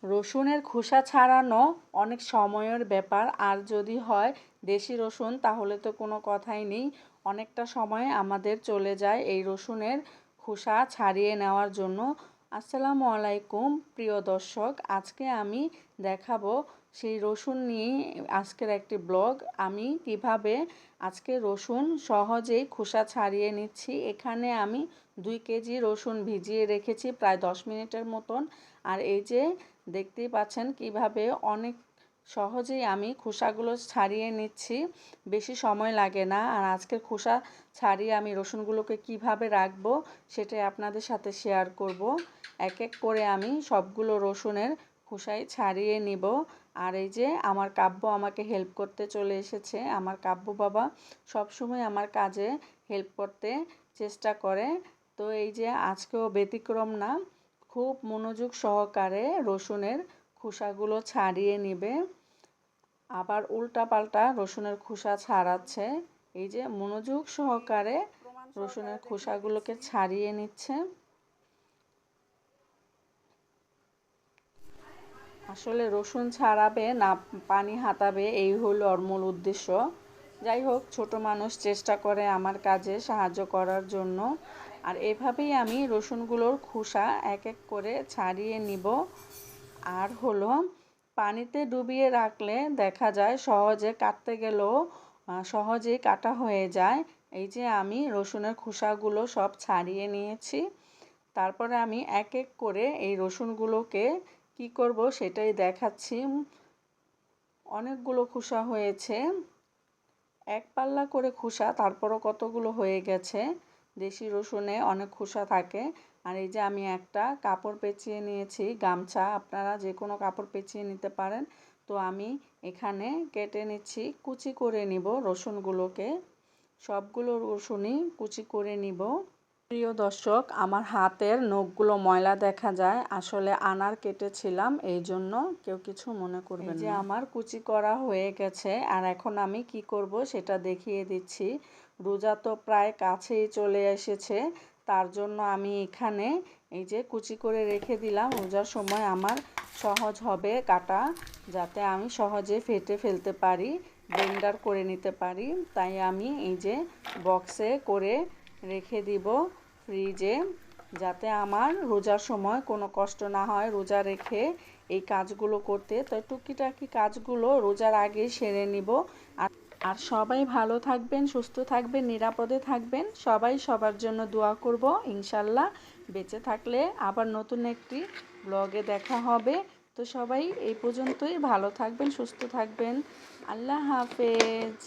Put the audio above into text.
রসুনের খোসা ছাড়ানো অনেক সময়ের ব্যাপার, আর যদি হয় দেশি রসুন তাহলে তো কোনো কথাই নেই, অনেকটা সময় আমাদের চলে যায় এই রসুনের খোসা ছাড়িয়ে নেওয়ার জন্য। আসসালামু আলাইকুম প্রিয় দর্শক, আজকে আমি দেখাবো সেই রসুন নিয়ে আজকের একটি ব্লগ। আমি কিভাবে আজকে রসুন সহজেই খোসা ছাড়িয়ে নিচ্ছি। এখানে আমি 2 কেজি রসুন ভিজিয়ে রেখেছি প্রায় 10 মিনিটের মতন। আর এই যে দেখতেই পাচ্ছেন কিভাবে অনেক সহজেই আমি খোসাগুলো ছাড়িয়ে নিচ্ছি, বেশি সময় লাগে না। আর আজকের খোসা ছাড়িয়ে আমি রসুনগুলোকে কিভাবে রাখবো সেটাই আপনাদের সাথে শেয়ার করব। এক এক করে আমি সবগুলো রসুনের খোসাই ছাড়িয়ে নিব। আর এই যে আমার কাব্য আমাকে হেল্প করতে চলে এসেছে। আমার কাব্য বাবা সবসময় আমার কাজে হেল্প করতে চেষ্টা করে, তো এই যে আজকেও ব্যতিক্রম না, খুব মনোযোগ সহকারে রসুনের খোসাগুলো ছাড়িয়ে নেবে। আবার উল্টাপাল্টা রসুনের খোসা ছাড়াচ্ছে। এই যে মনোযোগ সহকারে রসুনের খোসাগুলোকে ছাড়িয়ে নিচ্ছে। আসলে রসুন ছাড়াবে না পানি হাতাবে, এই হলো ওর মূল উদ্দেশ্য। যাই হোক, ছোট মানুষ চেষ্টা করে আমার কাজে সাহায্য করার জন্য। আর এভাবেই আমি রসুনগুলোর খোসা এক এক করে ছাড়িয়ে নিব। আর হলো পানিতে ডুবিয়ে রাখলে দেখা যায় সহজে কাটতে গেলেও সহজেই কাটা হয়ে যায়। এই যে আমি রসুনের খোসাগুলো সব ছাড়িয়ে নিয়েছি। তারপরে আমি এক এক করে এই রসুনগুলোকে কি করব সেটাই দেখাচ্ছি। অনেকগুলো খোসা হয়েছে, এক পাল্লা করে খোসা, তারপরও কতগুলো হয়ে গেছে। দেশি রসুনে অনেক খোসা থাকে। আর এই যে আমি একটা কাপড় পেঁচিয়ে নিয়েছি, গামছা, আপনারা যে কোনো কাপড় পেঁচিয়ে নিতে পারেন। তো আমি এখানে কেটে নিচ্ছি, কুচি করে নিব রসুনগুলোকে। সবগুলো রসুনই কুচি করে নিব। প্রিয় দর্শক, আমার হাতের নখগুলো ময়লা দেখা যায়, আসলে আনার কেটেছিলাম, এই জন্য কেউ কিছু মনে করবেন না। এই যে আমার কুচি করা হয়ে গেছে। আর এখন আমি কি করব সেটা দেখিয়ে দিচ্ছি। রোজা তো প্রায় কাছেই চলে এসেছে, তার জন্য আমি এখানে এই যে কুচি করে রেখে দিলাম। রোজার সময় আমার সহজ হবে কাটা, যাতে আমি সহজে ফেটে ফেলতে পারি, ব্লেন্ডার করে নিতে পারি। তাই আমি এই যে বক্সে করে রেখে দিব ফ্রিজে, যাতে আমার রোজার সময় কোনো কষ্ট না হয় রোজা রেখে এই কাজগুলো করতে। তো টুকিটাকি কাজগুলো রোজার আগে সেরে নিব। আর সবাই ভালো থাকবেন, সুস্থ থাকবেন, নিরাপদে থাকবেন। সবাই সবার জন্য দোয়া করব। ইনশাল্লাহ বেঁচে থাকলে আবার নতুন একটি ব্লগে দেখা হবে। তো সবাই এই পর্যন্তই, ভালো থাকবেন, সুস্থ থাকবেন। আল্লাহ হাফেজ।